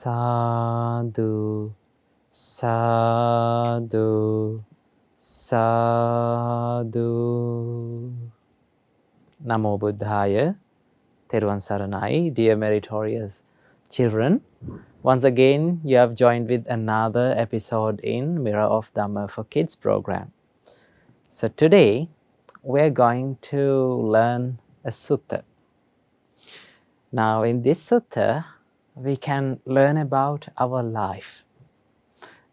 Sadhu, sadhu, sadhu. Namo Buddhaya, Theruvan Saranai, dear meritorious children. Once again, you have joined with another episode in Mirror of Dhamma for Kids program. So today, we're going to learn a sutta. Now in this sutta, we can learn about our life.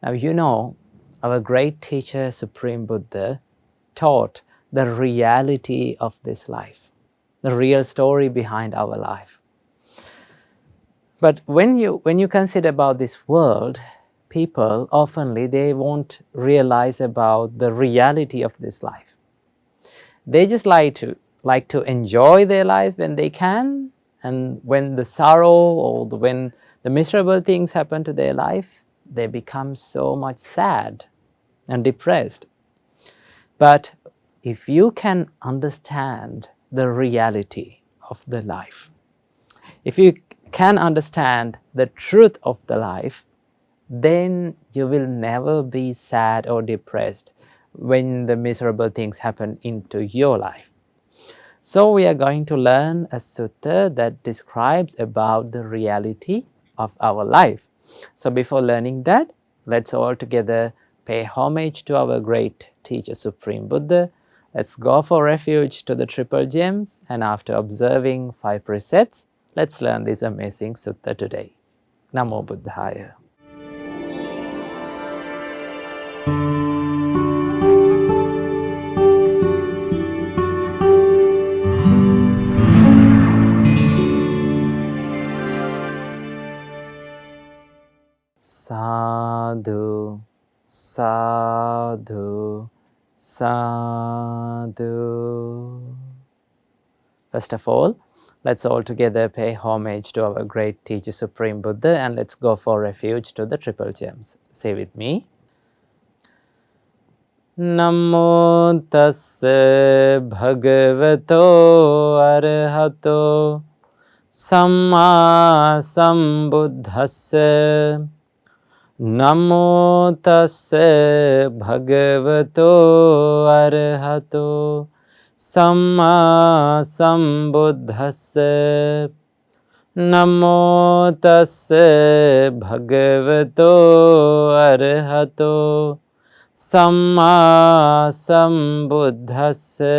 Now you know, our great teacher, Supreme Buddha, taught the reality of this life, the real story behind our life. But when you consider about this world, people oftenly they won't realize about the reality of this life. They just like to enjoy their life when they can, and when the sorrow or when the miserable things happen to their life, they become so much sad and depressed. But if you can understand the reality of the life, if you can understand the truth of the life, then you will never be sad or depressed when the miserable things happen into your life. So we are going to learn a sutta that describes about the reality of our life. So before learning that, let's all together pay homage to our great teacher, Supreme Buddha. Let's go for refuge to the triple gems, and after observing 5 precepts, let's learn this amazing sutta today. Namo Buddhaya. Sadhu, sadhu, sadhu. First of all, let's all together pay homage to our great teacher, Supreme Buddha, and let's go for refuge to the triple gems. Say with me. Namo tassa bhagavato arahato samma sambuddhassa. Namo tassa bhagavato arahato samma sambuddhassa. Namo tassa bhagavato arahato samma sambuddhassa.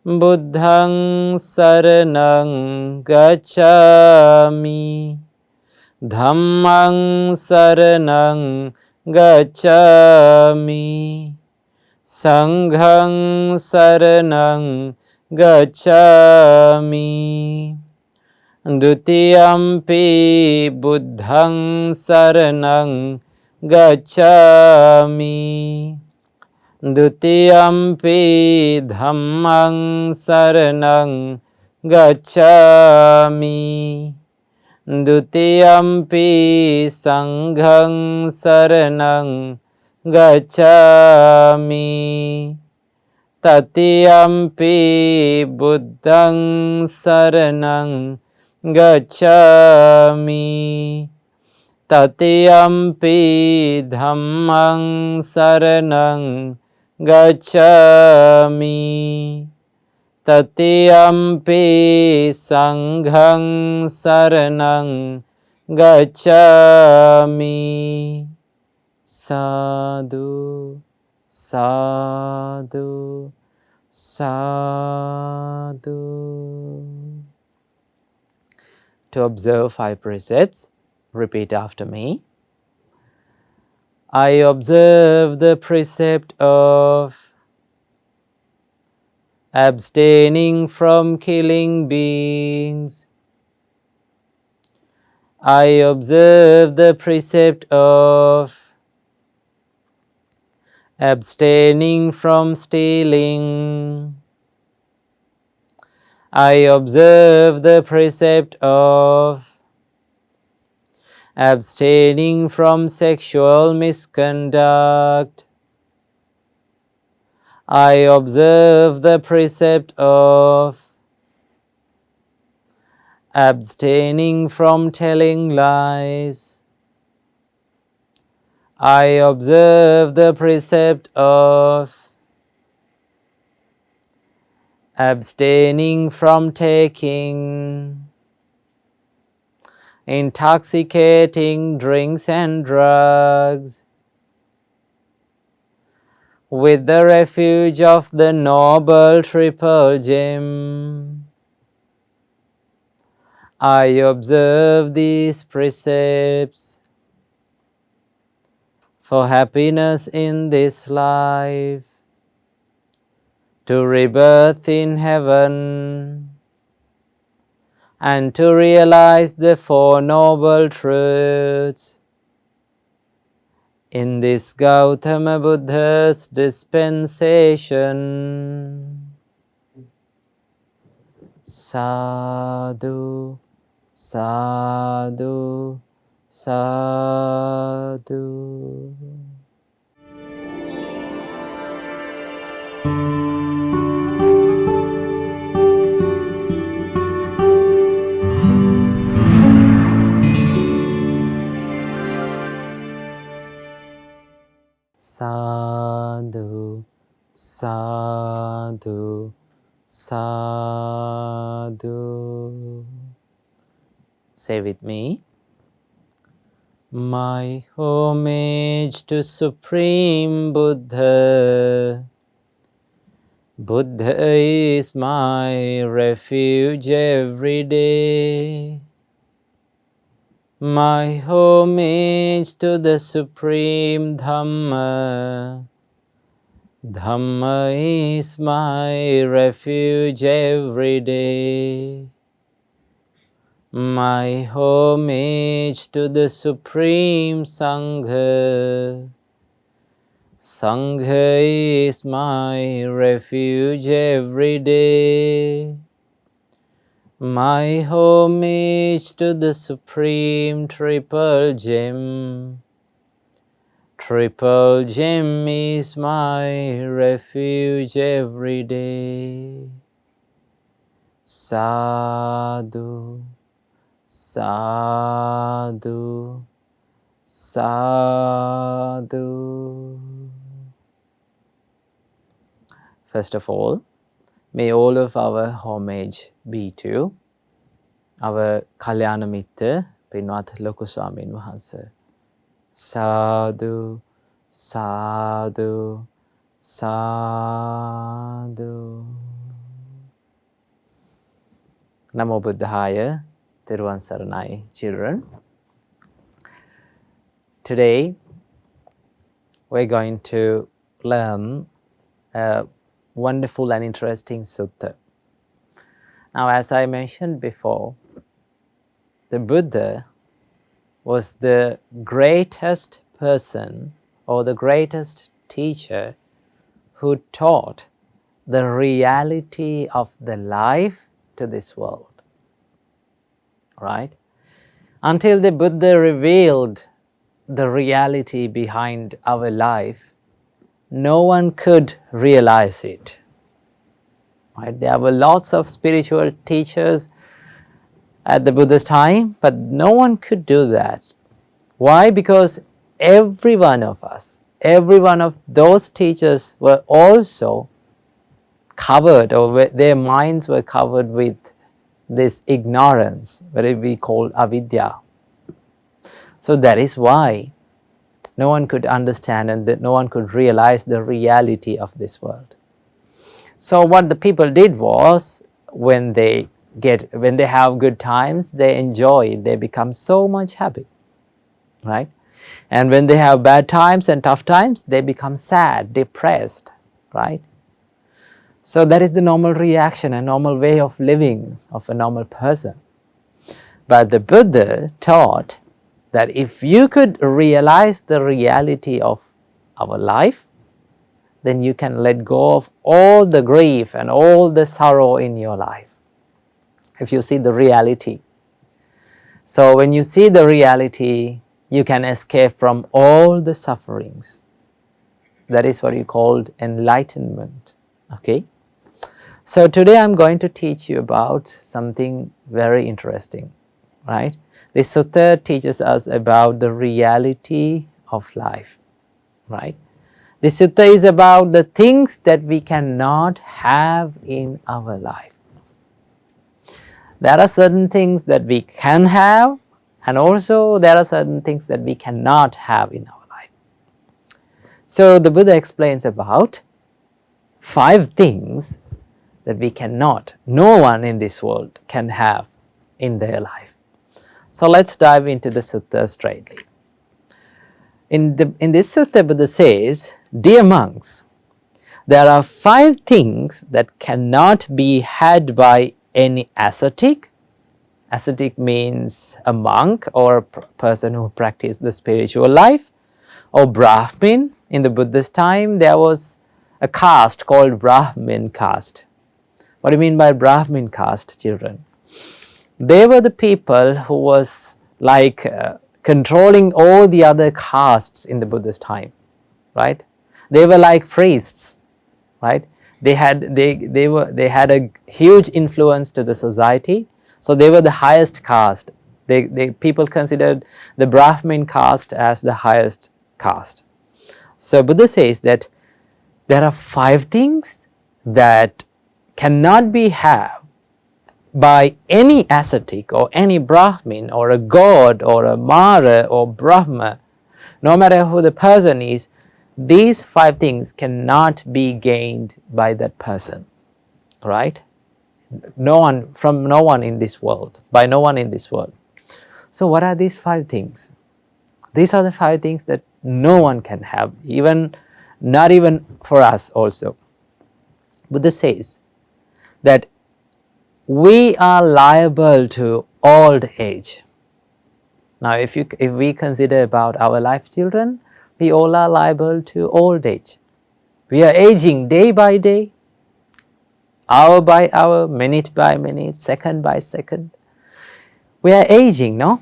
Buddhaṃ saranang gacchāmi, Dhammaṃ saranang gacchāmi, Saṅghaṃ saranang gacchāmi. Dutiyampi buddhaṃ saranang gacchāmi, Dutiyampi dhammaṃ saranang gacchāmi, Dutiyampi saṅghaṃ saranang gacchāmi, Tatiyampi buddhaṃ saranang gacchāmi, Tatiyampi dhammaṃ saranang gacchāmi, Tatiyampi saṅghaṃ saranang gacchāmi. Sadhu, sadhu, sadhu. To observe 5 precepts, repeat after me. I observe the precept of abstaining from killing beings. I observe the precept of abstaining from stealing. I observe the precept of abstaining from sexual misconduct. I observe the precept of abstaining from telling lies. I observe the precept of abstaining from taking intoxicating drinks and drugs, with the refuge of the noble triple gem. I observe these precepts for happiness in this life, to rebirth in heaven, and to realize the Four Noble Truths in this Gautama Buddha's dispensation. Sadhu, sadhu, sadhu. Sadhu, sadhu, sadhu. Say with me. My homage to Supreme Buddha. Buddha is my refuge every day. My homage to the Supreme Dhamma. Dhamma is my refuge every day. My homage to the Supreme Sangha. Sangha is my refuge every day. My homage to the Supreme Triple Gem. Triple Gem is my refuge every day. Sadhu, sadhu, sadhu. First of all, may all of our homage be to our Kalyana Mitta, Pinwath Loku Swamin Wahanse. Sadhu, sadhu, sadhu. Namo Buddhaya, Thiruvan Saranai, children. Today, we're going to learn a wonderful and interesting sutta. Now, as I mentioned before, the Buddha was the greatest person or the greatest teacher who taught the reality of the life to this world. Right? Until the Buddha revealed the reality behind our life, no one could realize it. Right? There were lots of spiritual teachers at the Buddha's time, but no one could do that. Why? Because every one of us, every one of those teachers were also covered, or their minds were covered with this ignorance, what we call avidya. So that is why no one could understand and that no one could realize the reality of this world. So what the people did was, when they have good times, they enjoy, they become so much happy, right? And when they have bad times and tough times, they become sad, depressed, right? So that is the normal reaction, a normal way of living of a normal person. But the Buddha taught that if you could realize the reality of our life, then you can let go of all the grief and all the sorrow in your life. If you see the reality. So when you see the reality, you can escape from all the sufferings. That is what you called enlightenment. Okay? So today I'm going to teach you about something very interesting, right? This sutta teaches us about the reality of life, right? This sutta is about the things that we cannot have in our life. There are certain things that we can have, and also there are certain things that we cannot have in our life. So the Buddha explains about 5 things that we cannot, no one in this world can have in their life. So let's dive into the sutta straightly. In this sutta, Buddha says, "Dear monks, there are 5 things that cannot be had by any ascetic." Ascetic means a monk or a person who practices the spiritual life, or Brahmin. In the Buddha's time, there was a caste called Brahmin caste. What do you mean by Brahmin caste, children? They were the people who was like controlling all the other castes in the Buddha's time, right? They were like priests, right? They had a huge influence to the society, so they were the highest caste. People considered the Brahmin caste as the highest caste. So Buddha says that there are 5 things that cannot be had by any ascetic or any Brahmin or a god or a Mara or Brahma, no matter who the person is. These 5 things cannot be gained by that person, right? No one in this world, by no one in this world. So what are these 5 things? These are the 5 things that no one can have, not even for us also. Buddha says that we are liable to old age. Now if we consider about our life, children, we all are liable to old age. We are aging day by day, hour by hour, minute by minute, second by second. We are aging, no?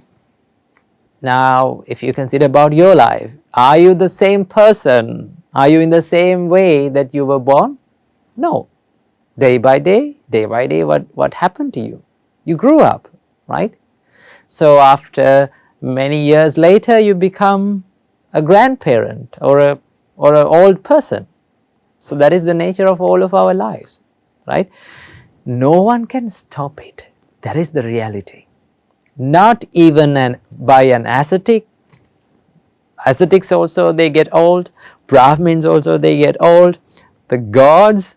Now, if you consider about your life, are you the same person? Are you in the same way that you were born? No. Day by day, what happened to you? You grew up, right? So after many years later, you become a grandparent or an old person. So that is the nature of all of our lives, right? No one can stop it. That is the reality. Not even by an ascetic. Ascetics also, they get old. Brahmins also, they get old. The gods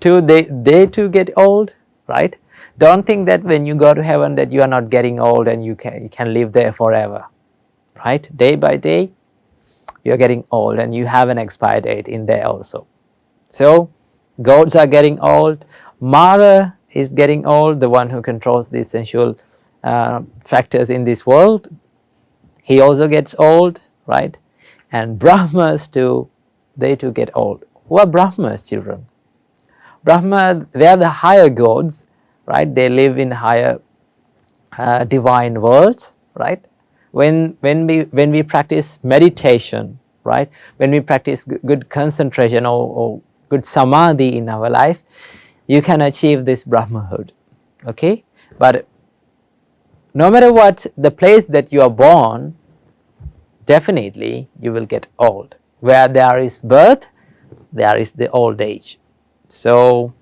too, they too get old, right? Don't think that when you go to heaven that you are not getting old and you can live there forever, right? Day by day, you're getting old and you have an expiry date in there also. So gods are getting old. Mara is getting old, the one who controls the sensual factors in this world. He also gets old, right? And Brahmas too, they too get old. Who are Brahmas, children? Brahma, they are the higher gods, right? They live in higher divine worlds, right? When we practice meditation, right? When we practice good concentration or good samadhi in our life, you can achieve this Brahmahood, okay? But no matter what the place that you are born, definitely you will get old. Where there is birth, there is the old age. So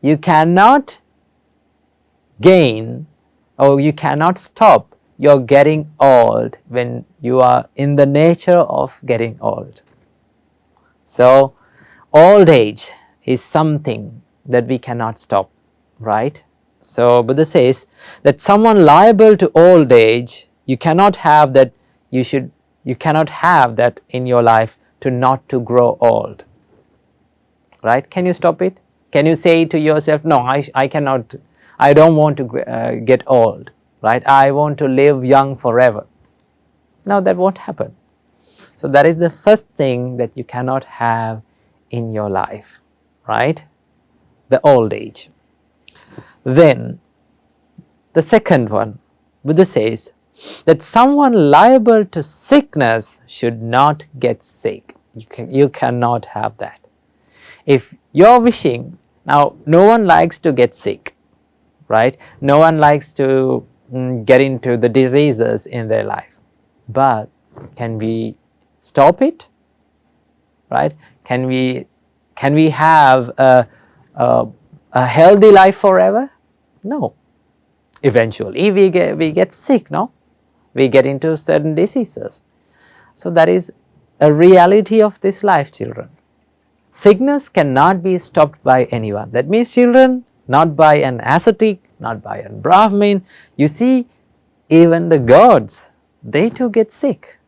you cannot gain or you cannot stop your getting old when you are in the nature of getting old. So old age is something that we cannot stop, right? So Buddha says that someone liable to old age, you cannot have that, you cannot have that in your life not to grow old, right? Can you stop it? Can you say to yourself, no, I cannot, I don't want to get old, right? I want to live young forever. No, that won't happen. So that is the first thing that you cannot have in your life, right? The old age. Then the second one, Buddha says that someone liable to sickness should not get sick. You cannot have that. If you're wishing, now no one likes to get sick, right? No one likes to get into the diseases in their life. But can we stop it? Right? Can we have a healthy life forever? No. Eventually we get sick, no? We get into certain diseases. So that is a reality of this life, children. Sickness cannot be stopped by anyone. That means, children, not by an ascetic, not by a Brahmin. You see, even the gods, they too get sick.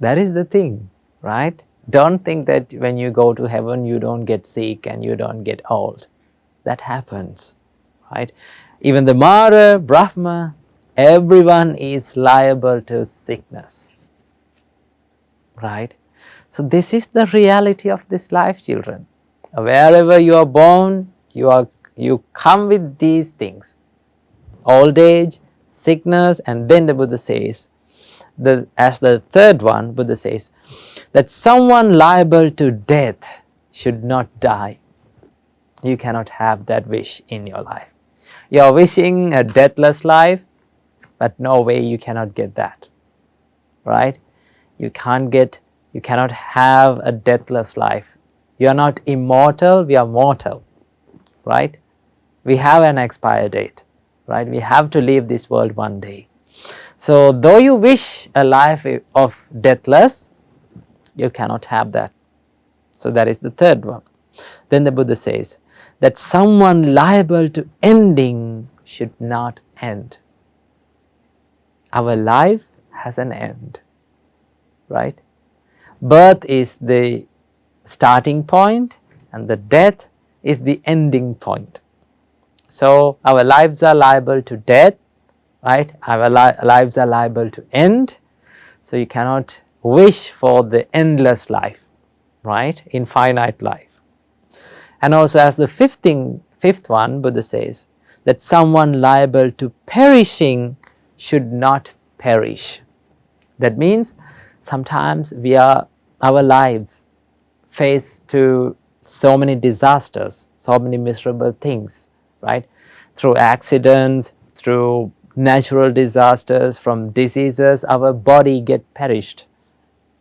That is the thing, right? Don't think that when you go to heaven you don't get sick and you don't get old. That happens, right? Even the Mara, Brahma, everyone is liable to sickness, right? So this is the reality of this life, children. Wherever you are born, you come with these things: old age, sickness, and then the Buddha says, as the third one, Buddha says that someone liable to death should not die. You cannot have that wish in your life. You are wishing a deathless life, but no way, you cannot get that, right? You cannot have a deathless life. You are not immortal, we are mortal, right? We have an expire date, right? We have to leave this world one day. So though you wish a life of deathless, you cannot have that. So that is the third one. Then the Buddha says that someone liable to ending should not end. Our life has an end, right? Birth is the starting point and the death is the ending point. So our lives are liable to death, right? Our lives are liable to end. So you cannot wish for the endless life, right? Infinite life. And also, as the fifth one, Buddha says that someone liable to perishing should not perish. That means sometimes our lives face to so many disasters, so many miserable things, right? Through accidents, through natural disasters, from diseases, our body get perished,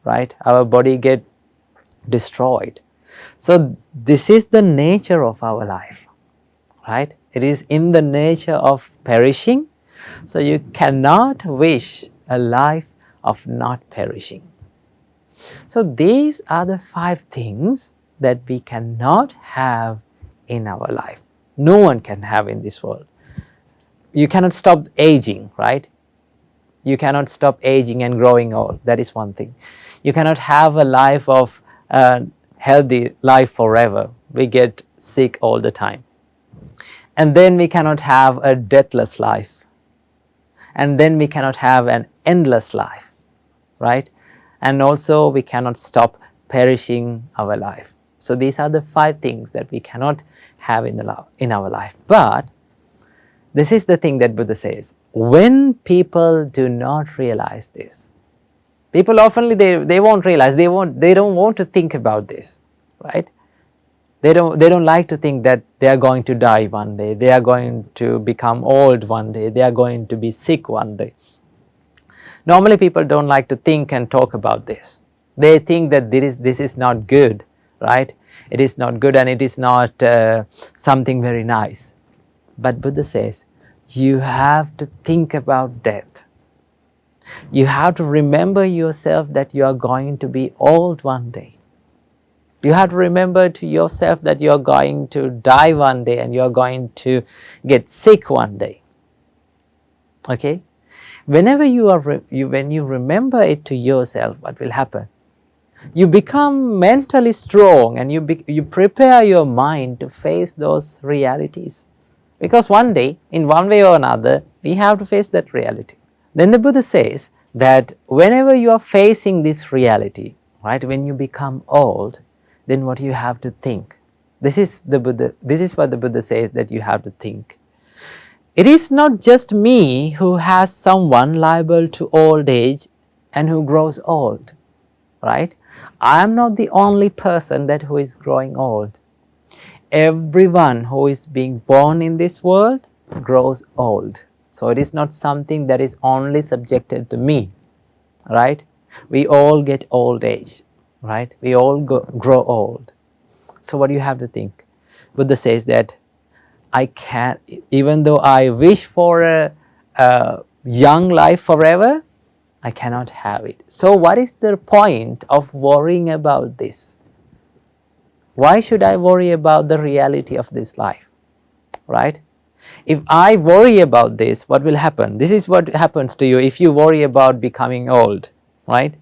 right? Our body get destroyed. So this is the nature of our life, right? It is in the nature of perishing. So you cannot wish a life of not perishing. So these are the 5 things that we cannot have in our life. No one can have in this world. You cannot stop aging, right? You cannot stop aging and growing old. That is one thing. You cannot have a life of healthy life forever. We get sick all the time. And then we cannot have a deathless life. And then we cannot have an endless life, right? And also we cannot stop perishing our life. So these are the 5 things that we cannot have in our life. But this is the thing that Buddha says. When people do not realize this, people often they won't realize, they don't want to think about this, right? They don't like to think that they are going to die one day, they are going to become old one day, they are going to be sick one day. Normally people don't like to think and talk about this. They think that this is not good, right? It is not good and it is not something very nice. But Buddha says, you have to think about death. You have to remember yourself that you are going to be old one day. You have to remember to yourself that you are going to die one day and you are going to get sick one day. Okay? Whenever when you remember it to yourself, what will happen? You become mentally strong and you prepare your mind to face those realities. Because one day, in one way or another, we have to face that reality. Then the Buddha says that whenever you are facing this reality, right, when you become old, then what you have to think. This is what the Buddha says that you have to think. It is not just me who has someone liable to old age and who grows old, right? I am not the only person who is growing old. Everyone who is being born in this world, grows old. So it is not something that is only subjected to me, right? We all get old age, right? We all grow old. So what do you have to think? Buddha says that I can't, even though I wish for a young life forever, I cannot have it. So what is the point of worrying about this? Why should I worry about the reality of this life, right? If I worry about this, what will happen? This is what happens to you if you worry about becoming old, right?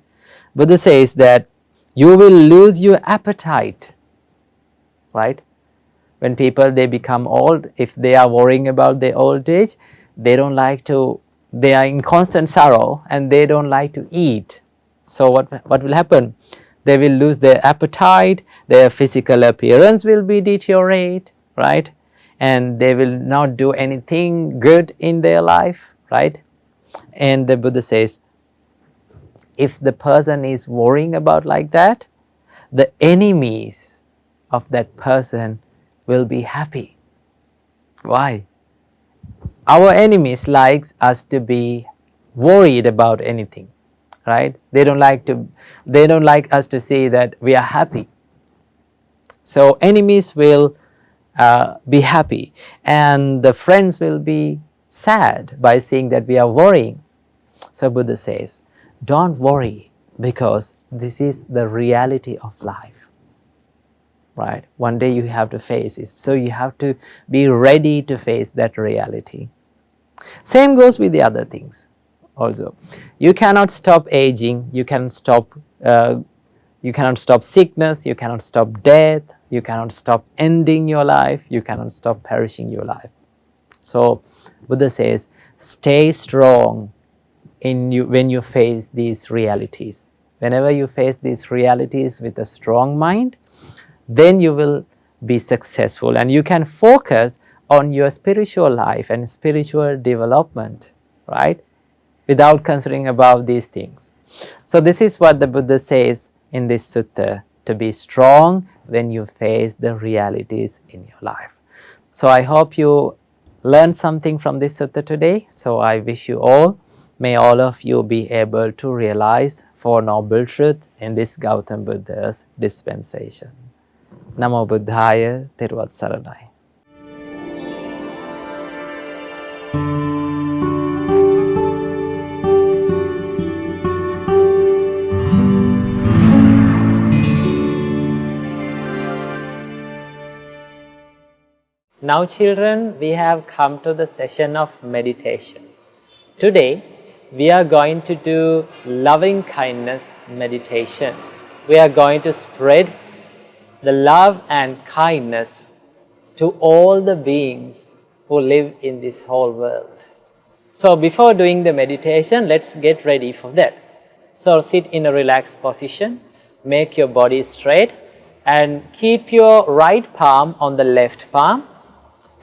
Buddha says that you will lose your appetite, right? When people, they become old, if they are worrying about their old age, they don't like to, they are in constant sorrow and they don't like to eat. So what will happen? They will lose their appetite, their physical appearance will be deteriorate, right? And they will not do anything good in their life, right? And the Buddha says, if the person is worrying about like that, the enemies of that person will be happy. Why? Our enemies likes us to be worried about anything, right? They don't like us to see that we are happy. So enemies will be happy, and the friends will be sad by seeing that we are worrying. So Buddha says, don't worry, because this is the reality of life, right? One day you have to face it, so you have to be ready to face that reality. Same goes with the other things also. You cannot stop aging, you cannot stop sickness, you cannot stop death, you cannot stop ending your life, you cannot stop perishing your life. So Buddha says, stay strong when you face these realities. Whenever you face these realities with a strong mind, then you will be successful and you can focus on your spiritual life and spiritual development, right? Without considering about these things. So this is what the Buddha says in this sutta, to be strong when you face the realities in your life. So I hope you learned something from this sutta today. So I wish you all, may all of you be able to realize Four Noble Truths in this Gautam Buddha's dispensation. Namo Buddhaya, Thirvat Saranai. Now children, we have come to the session of meditation. Today, we are going to do loving kindness meditation. We are going to spread the love and kindness to all the beings who live in this whole world. So before doing the meditation, let's get ready for that. So sit in a relaxed position, make your body straight, and keep your right palm on the left palm,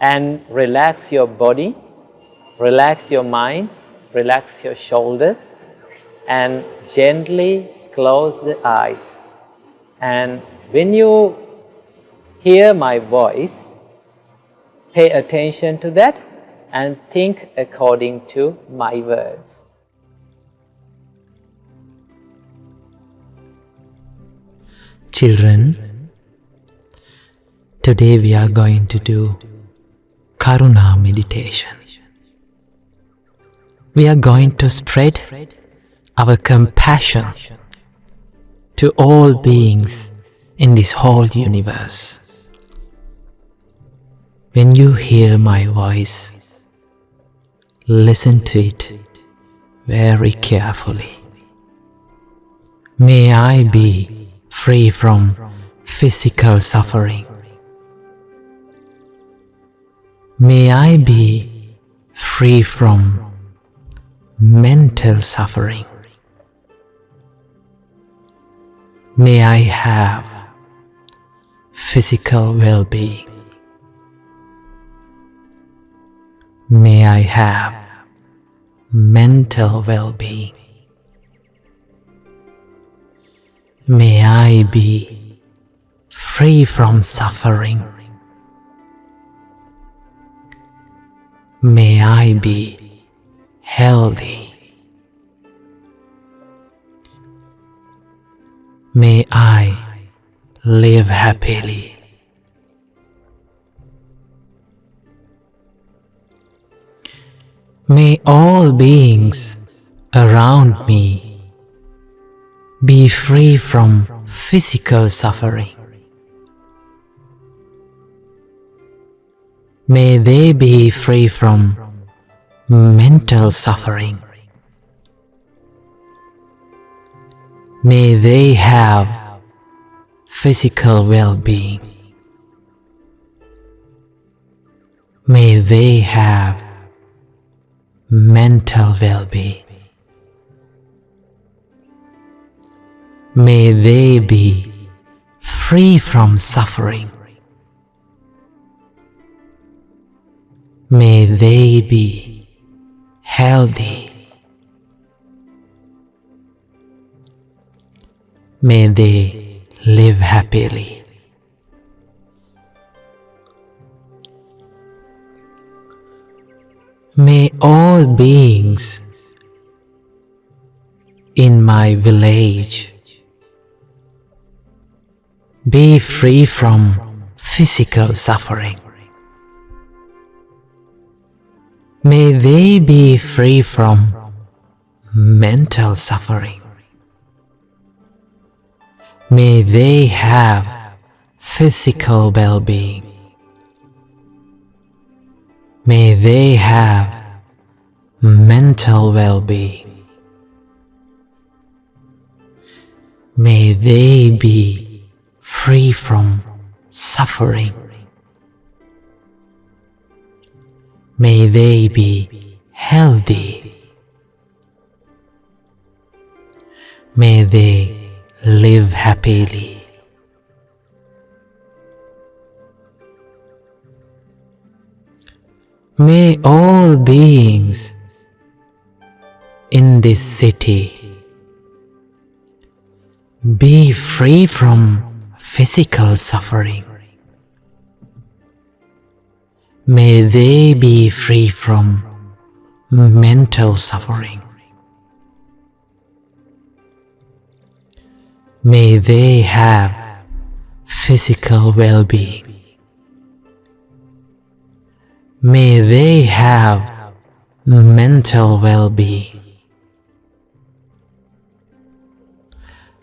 and relax your body, relax your mind, relax your shoulders, and gently close the eyes. And when you hear my voice, pay attention to that and think according to my words. Children, today we are going to do Karuna meditation. We are going to spread our compassion to all beings in this whole universe. When you hear my voice, listen to it very carefully. May I be free from physical suffering. May I be free from mental suffering. May I have physical well-being. May I have mental well-being. May I be free from suffering. May I be healthy. May I live happily. May all beings around me be free from physical suffering. May they be free from mental suffering. May they have physical well-being. May they have mental well-being. May they be free from suffering. May they be healthy. May they live happily. May all beings in my village be free from physical suffering. May they be free from mental suffering. May they have physical well-being. May they have mental well-being. May they be free from suffering. May they be healthy. May they live happily. May all beings in this city be free from physical suffering. May they be free from mental suffering. May they have physical well-being. May they have mental well-being.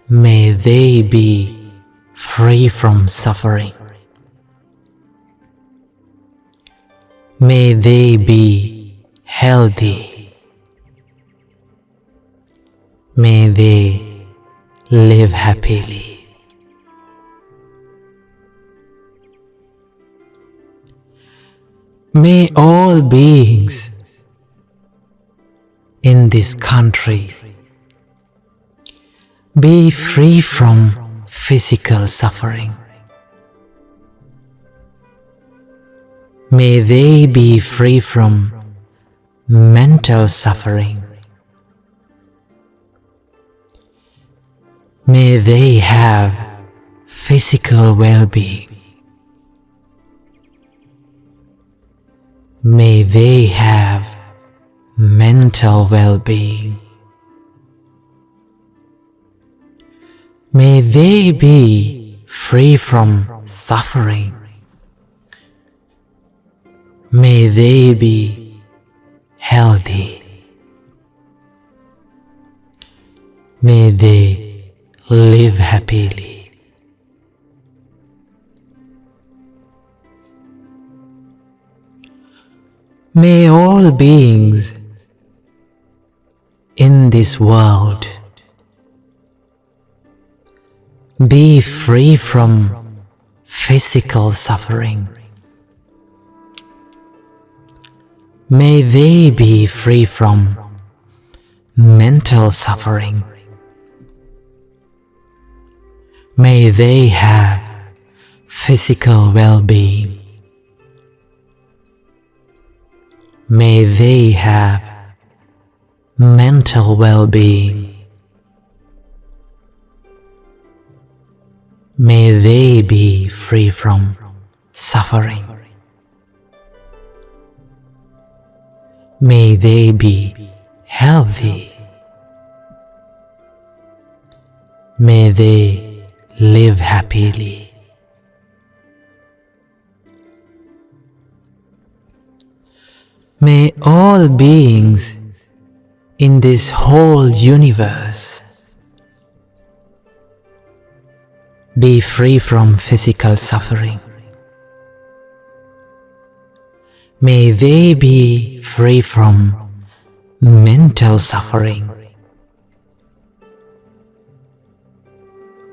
May they be free from suffering. May they be healthy. May they live happily. May all beings in this country be free from physical suffering. May they be free from mental suffering. May they have physical well-being. May they have mental well-being. May they be free from suffering. May they be healthy. May they live happily. May all beings in this world be free from physical suffering. May they be free from mental suffering. May they have physical well-being. May they have mental well-being. May they be free from suffering. May they be healthy. May they live happily. May all beings in this whole universe be free from physical suffering. May they be free from mental suffering.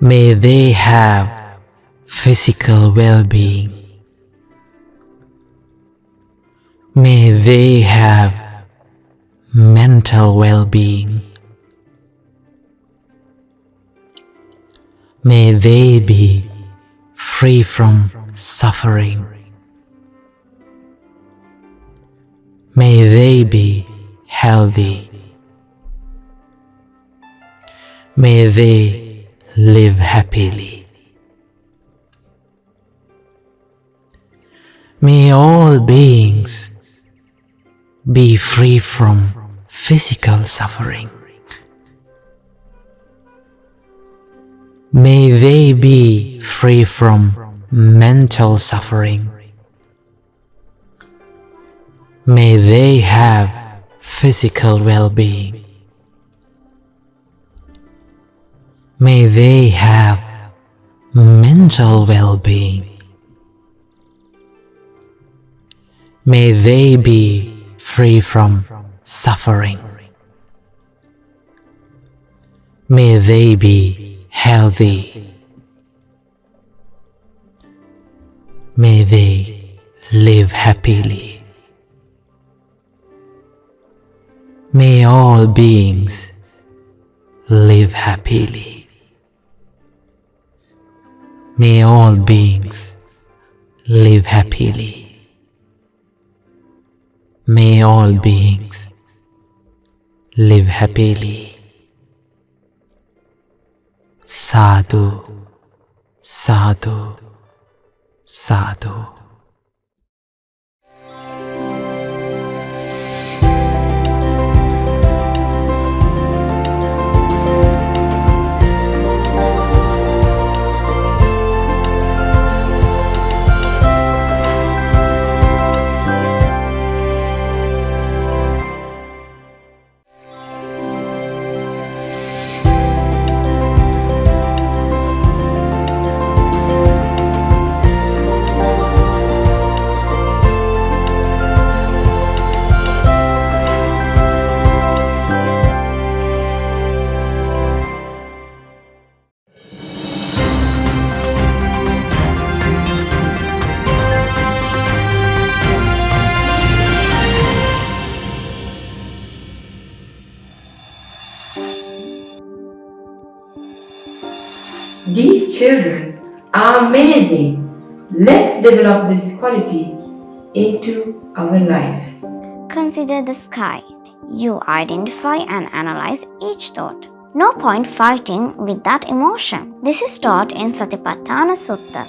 May they have physical well-being. May they have mental well-being. May they be free from suffering. May they be healthy. May they live happily. May all beings be free from physical suffering. May they be free from mental suffering. May they have physical well-being. May they have mental well-being. May they be free from suffering. May they be healthy. May they live happily. May all beings live happily. May all beings live happily. May all beings live happily. Sadhu, sadhu, sadhu. These children are amazing. Let's develop this quality into our lives. Consider the sky. You identify and analyze each thought. No point fighting with that emotion. This is taught in Satipatthana Sutta.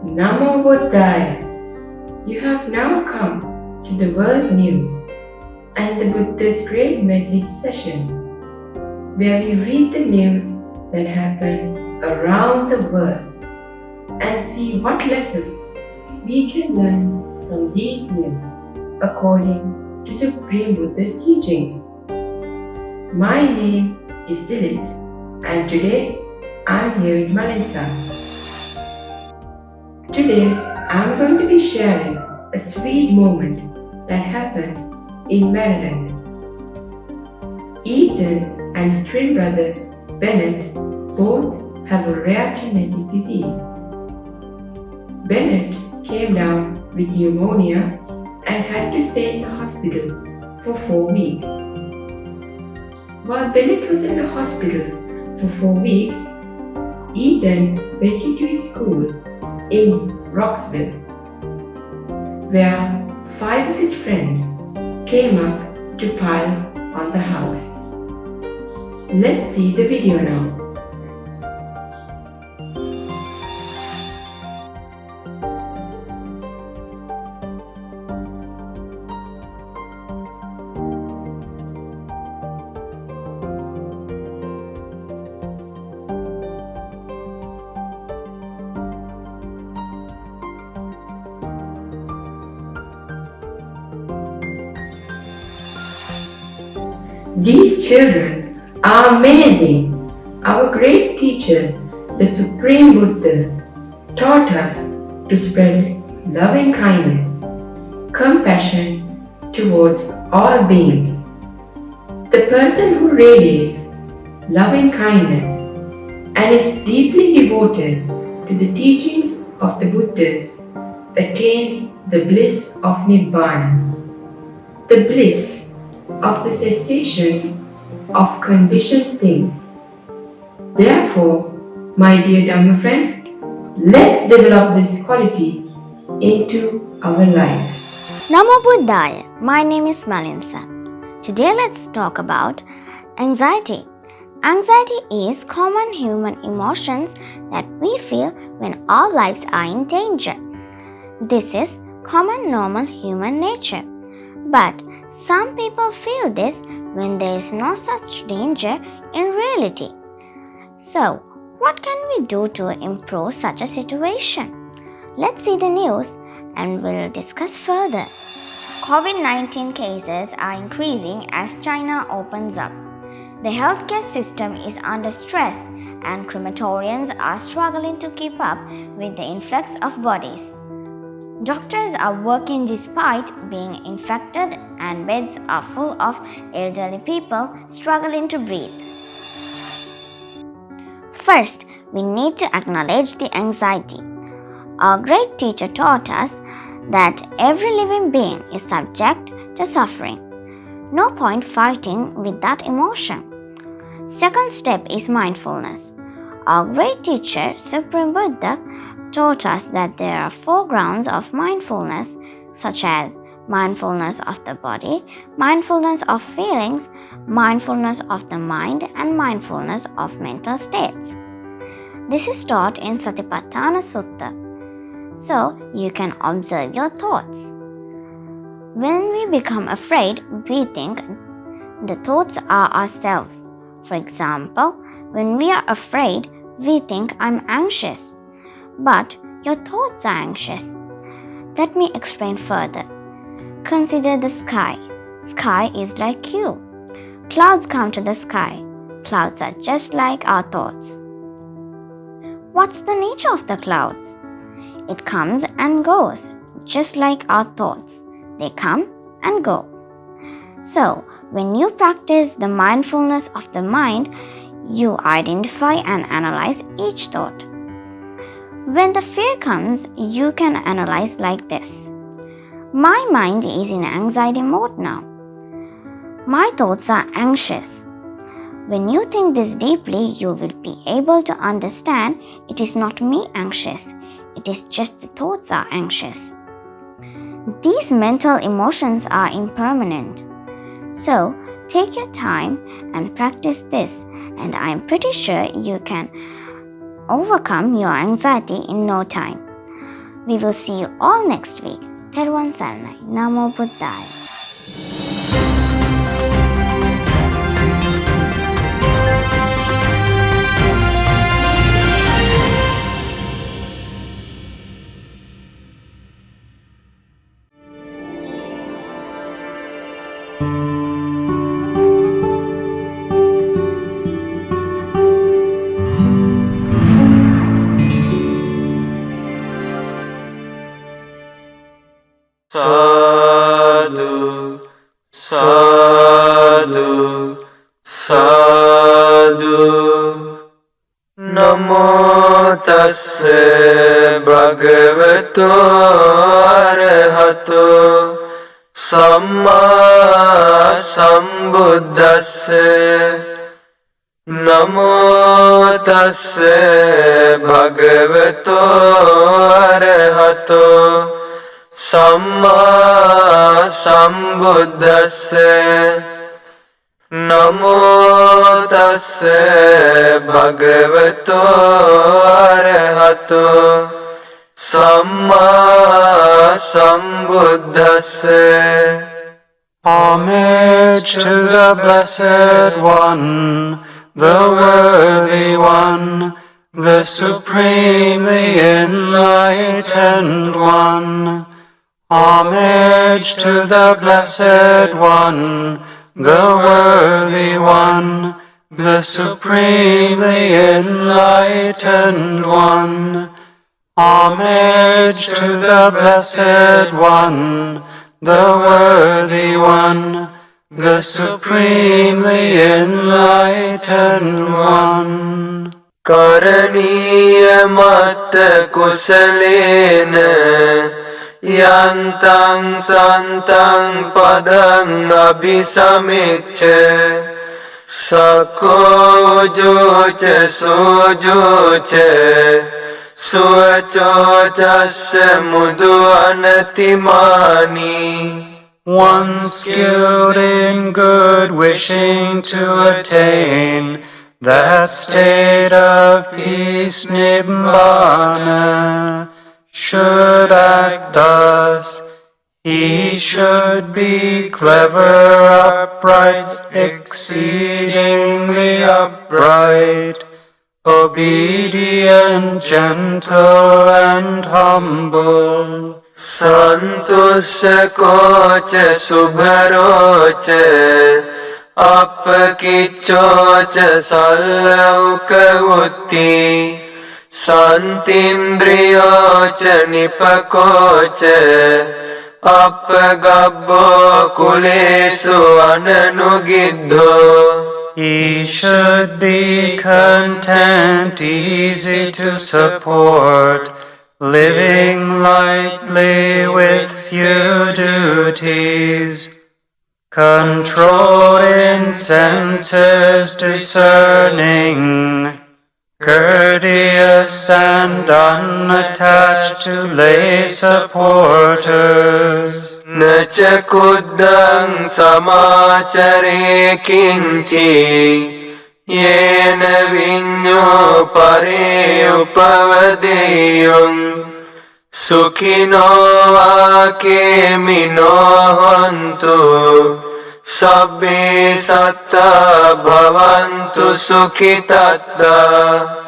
Namo Buddhaya. You have now come to the world news and the Buddha's great message session, where we read the news that happen around the world and see what lessons we can learn from these news according to Supreme Buddha's teachings. My name is Dilit, and today I'm here with Malaysia. Today I'm going to be sharing a sweet moment that happened in Maryland. Ethan and his twin brother Bennett both have a rare genetic disease. Bennett came down with pneumonia and had to stay in the hospital for 4 weeks. While Bennett was in the hospital for 4 weeks, Ethan went into his school in Roxville, where 5 of his friends came up to pile on the house. Let's see the video now. These children are amazing. Our great teacher, the Supreme Buddha, taught us to spread loving kindness, compassion towards all beings. The person who radiates loving kindness and is deeply devoted to the teachings of the Buddhas attains the bliss of Nibbana, the bliss of the cessation of conditioned things. Therefore, my dear Dhamma friends, let's develop this quality into our lives. Namo Buddhaya. My name is Malinsa. Today let's talk about anxiety. Anxiety is common human emotions that we feel when our lives are in danger. This is common normal human nature. But some people feel this when there is no such danger in reality. So, what can we do to improve such a situation? Let's see the news and we'll discuss further. COVID-19 cases are increasing as China opens up. The healthcare system is under stress and crematoriums are struggling to keep up with the influx of bodies. Doctors are working despite being infected and beds are full of elderly people struggling to breathe. First, we need to acknowledge the anxiety. Our great teacher taught us that every living being is subject to suffering. No point fighting with that emotion. Second step is mindfulness. Our great teacher, Supreme Buddha, taught us that there are 4 grounds of mindfulness, such as mindfulness of the body, mindfulness of feelings, mindfulness of the mind, and mindfulness of mental states. This is taught in Satipatthana Sutta, so you can observe your thoughts. When we become afraid, we think the thoughts are ourselves. For example, when we are afraid, we think I'm anxious. But your thoughts are anxious. Let me explain further. Consider the sky. Sky is like you. Clouds come to the sky. Clouds are just like our thoughts. What's the nature of the clouds? It comes and goes, just like our thoughts. They come and go. So, when you practice the mindfulness of the mind, you identify and analyze each thought. When the fear comes, you can analyze like this. My mind is in anxiety mode now. My thoughts are anxious. When you think this deeply, you will be able to understand it is not me anxious. It is just the thoughts are anxious. These mental emotions are impermanent. So, take your time and practice this, and I am pretty sure you can overcome your anxiety in no time. We will see you all next week. Therwan Saranai. Namo Buddhaya. Sadhu, sadhu, sadhu. Namo tassa bhagavato arahato samma sambuddhassa. Namo tassa bhagavato arahato Samma Sambuddhassa. Namo tassa bhagavato arahato samma sambuddhassa. Homage to the Blessed One, the Worthy One, the Supremely Enlightened One. Homage to the Blessed One, the Worthy One, the Supremely Enlightened One. Homage to the Blessed One, the Worthy One, the Supremely Enlightened One. Karaniya matta kusalena yantang santang padang abhisamicca sako joce sojoce suaco jassa mudu anatimani. One skilled in good, wishing to attain that state of peace, nibbana, should act thus. He should be clever, upright, exceedingly upright, obedient, gentle, and humble. Santusakocha subharocha apakiccocha sallaukavutthi santindriyocha nipakocha apagabbo kulesu ananugiddho. He should be content, easy to support, living lightly with few duties, controlled in senses, discerning, courteous and unattached to lay supporters. Nacha kuddang samachare kinchi yena vinyo pare upavadeyum sukhino vake mino hantu sabbe satta bhavantu sukhitatta.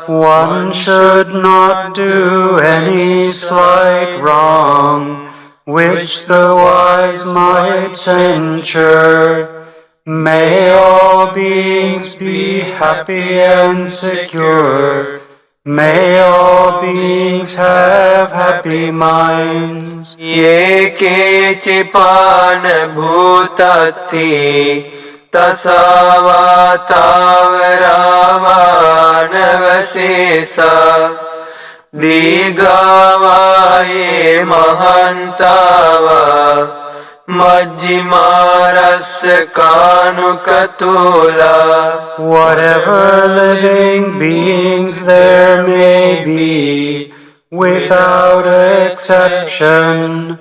One should not do any slight wrong which the wise might censure. May all beings be happy and secure. May all beings have happy minds. Ye kechipana bhutati tasavatāvaravānavasesa Digavaye mahantava Majjimarasa kanukatula. Whatever living beings there may be, without exception,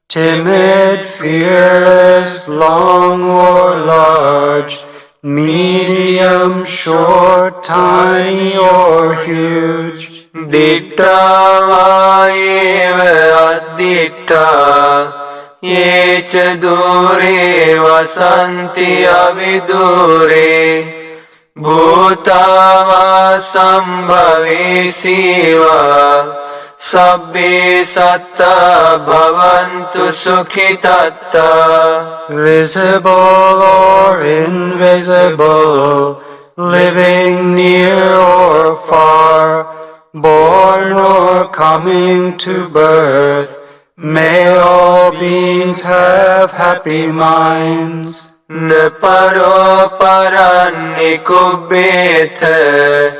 timid, fearless, long or large, medium, short, tiny or huge, Ditta vaeva additta Ye ca dure vasanti avidure Bhutava sambhavesiva Sabbe satta bhavantu sukhitatta. visible or invisible, living near or far, born or coming to birth, may all beings have happy minds. Ne paro paranni kubbetha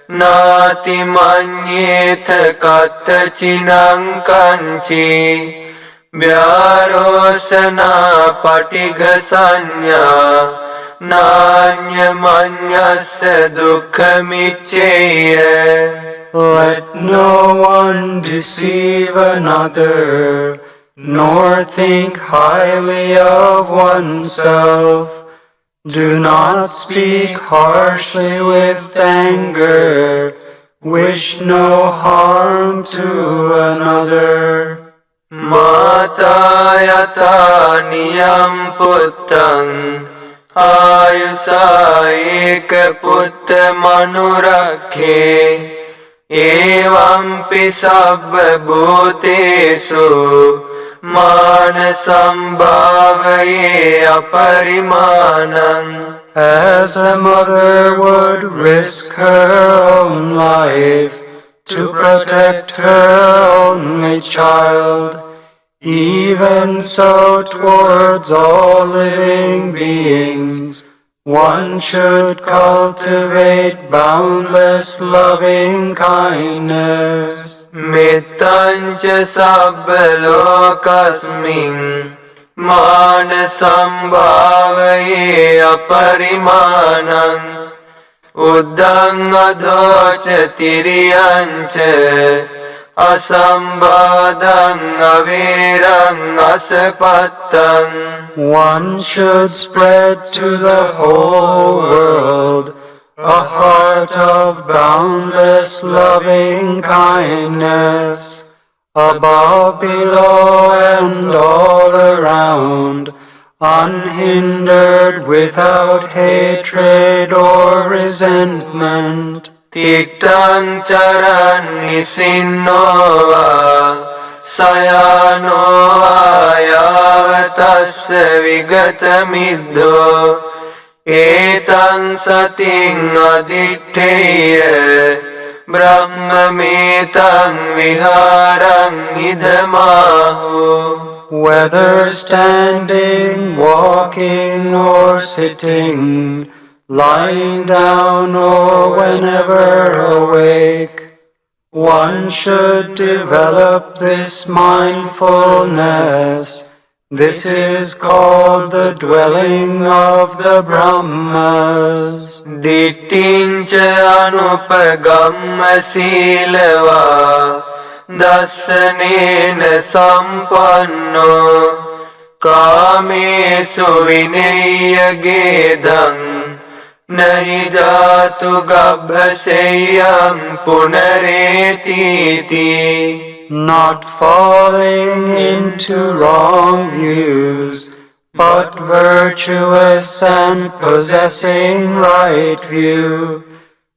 Nati manyetha kattachinam kanchi Vyarosana patigha sanya Nanya manyasya dukkhamicceya. Let no one deceive another, nor think highly of oneself. Do not speak harshly with anger. Wish no harm to another. Mata yata niyam puttang ayusa eka putta manurakhe evampi sabba bhutesu manasambhavaye aparimanam. As a mother would risk her own life to protect her only child, even so towards all living beings, one should cultivate boundless loving kindness. Mittanca sabba lokasmin manasambhavaye aparimanam. Uddang adhocha tiriyanca asambhadang avirang asapattam. One should spread to the whole world a heart of boundless loving kindness, above, below, and all around, unhindered, without hatred or resentment. Tiktang charan nisinova sayanova yavatasya vigatamiddo etan sating aditteya brahmametang viharang idamahu. Whether standing, walking, or sitting, lying down, or whenever awake, one should develop this mindfulness. This is called the dwelling of the Brahmas. Dittinca anupagamma silava dasanena sampanno kamesu vinaya gedang nahi jatu gabhaseyang punaretiti. Not falling into wrong views, but virtuous and possessing right view,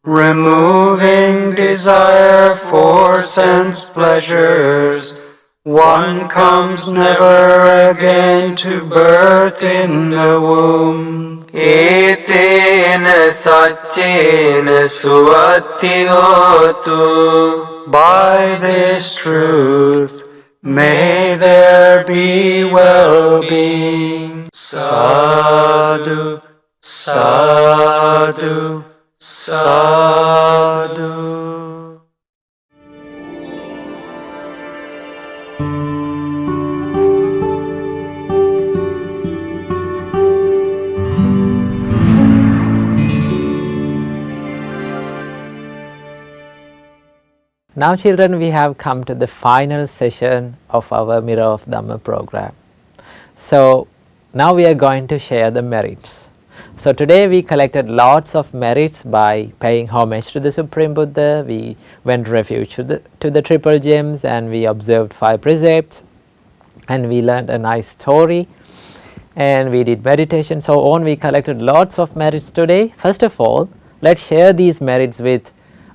removing desire for sense pleasures, one comes never again to birth in the womb. Etena saccena suvatti hotu. By this truth, may there be well-being. Sadhu, sadhu, sadhu. Now children, we have come to the final session of our Mirror of Dhamma program. So now we are going to share the merits. So today we collected lots of merits by paying homage to the Supreme Buddha. We went refuge to the Triple Gems, and we observed 5 precepts, and we learned a nice story, and we did meditation, so on. We collected lots of merits today. First of all, let's share these merits with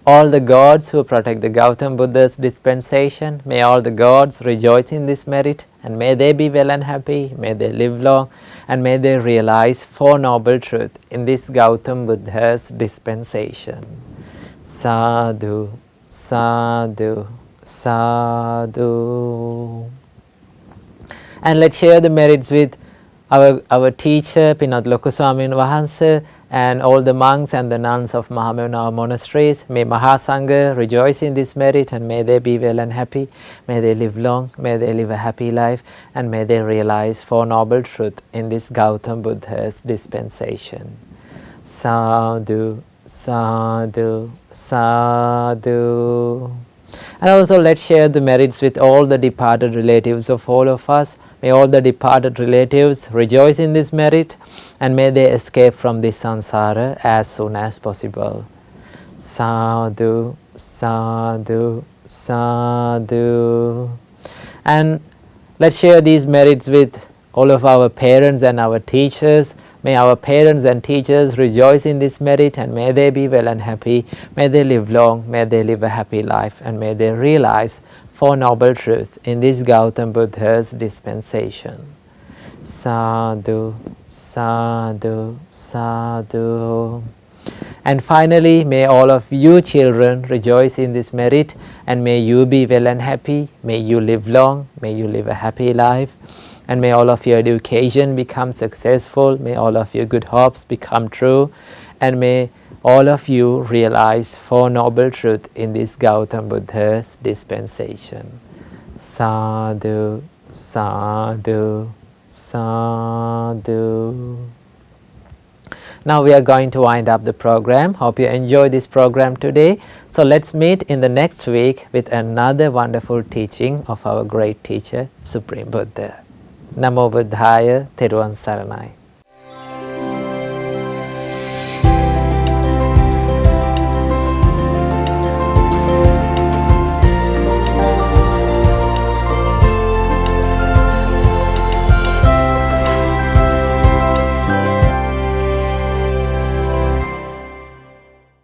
all the gods who protect the Gautam Buddha's dispensation. May all the gods rejoice in this merit, and may they be well and happy, may they live long, and may they realize 4 noble truths in this Gautam Buddha's dispensation. Sadhu, sadhu, sadhu. And let's share the merits with our teacher, Pinat Lokuswamin Wahanse, and all the monks and the nuns of Mahamevana monasteries. May Mahasangha rejoice in this merit, and may they be well and happy, may they live long, may they live a happy life, and may they realize 4 noble truths in this Gautam Buddha's dispensation. Sadhu, sadhu, sadhu. And also let's share the merits with all the departed relatives of all of us. May all the departed relatives rejoice in this merit, and may they escape from this samsara as soon as possible. Sadhu, sadhu, sadhu. And let's share these merits with all of our parents and our teachers. May our parents and teachers rejoice in this merit, and may they be well and happy. May they live long, may they live a happy life, and may they realize Four Noble Truths in this Gautam Buddha's dispensation. Sadhu, sadhu, sadhu. And finally, may all of you children rejoice in this merit, and may you be well and happy, may you live long, may you live a happy life, and may all of your education become successful, may all of your good hopes become true, and may all of you realize Four Noble Truths in this Gautam Buddha's dispensation. Sadhu, sadhu, sadhu. Now we are going to wind up the program. Hope you enjoyed this program today. So let's meet in the next week with another wonderful teaching of our great teacher, Supreme Buddha. Namo Buddhaya, Theruvan Saranai.